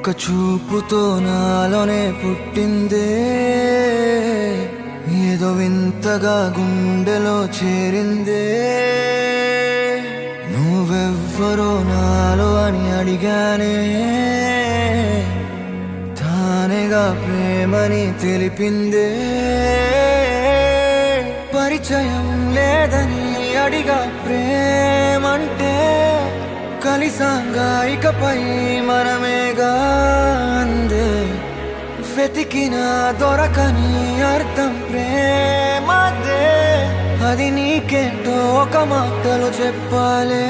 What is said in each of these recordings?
ఒక చూపుతో నాలోనే పుట్టిందే, ఏదో వింతగా గుండెలో చేరిందే. నువ్వెవ్వరో నాలో అని అడిగానే, తానేగా ప్రేమని తెలిపిందే. పరిచయం లేదని అడిగా ప్రేమంటే, కలిసాంగా ఇకపై మనమేగా అందే. వెతికినా దొరకని అర్థం ప్రేమదే, అది నీకేంటో ఒక మాటలో చెప్పాలే.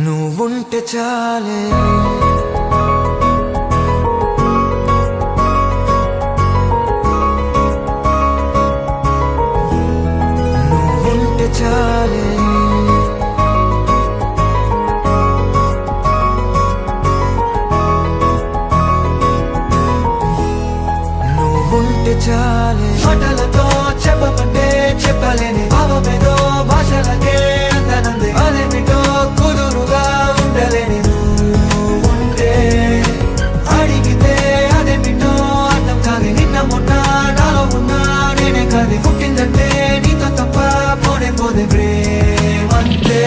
నువ్వుంటే చాలే, నువ్వుంటే చాలే. ఉంటే చాలే, మాటలతో చెప్పమంటే చెప్పలేని భావమేదో భాషలకే అందనంది. అదేమిటో కుదురుగా ఉండలేని నువ్వుంటే, అడిగితే అదేమిటో అర్థం కాదు. నిన్న మొన్న నాలో ఉన్నా నేనే కాదు. పుట్టిందంటే నీతో తప్ప పోనే పోదే ప్రేమంతే.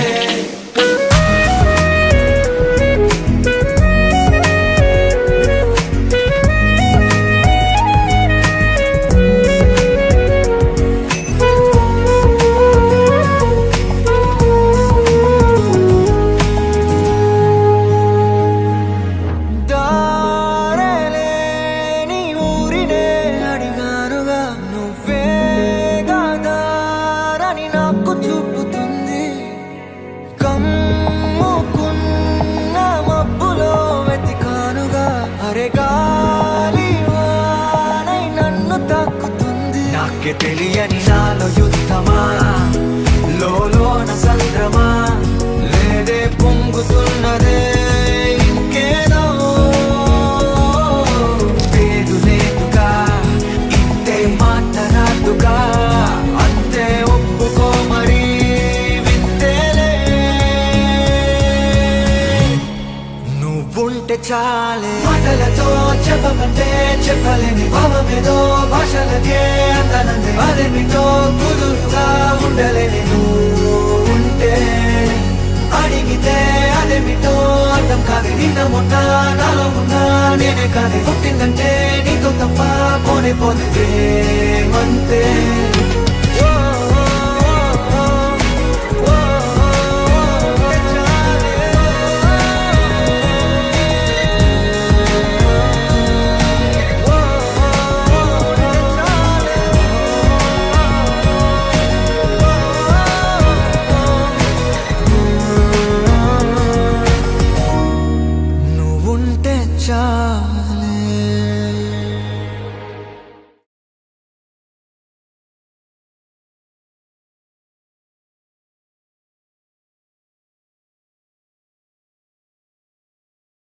చూపుతుంది కమ్ముకున్న మబ్బులో వెతికానుగా. అరే గాలి వానై నన్ను తాకుతుంది. నాకే తెలియని నాలో యుద్ధమా, లోన సంద్రమా, లేదే పొంగుతున్నదే ఇంకేదో. పేరు లేదుగా, ఇంతే మాట్లాడుగా, అంతే ఒప్పుకో మరి వింతేలే. నువ్వుంటే చాలే, మాటలతో చెప్పమంటే చెప్పలేని భావమేదో భాషలకే అందనంది. అదేమిటో కుదురుగా ఉండలేని నువ్వుంటే, అడిగితే అదేమిటో అర్థం కాదు. నిన్న మొన్న నాలో ఉన్నా నేనే కాదు. పుట్టిందంటే నీతో తప్ప పోనే పోతే ప్రేమంతే.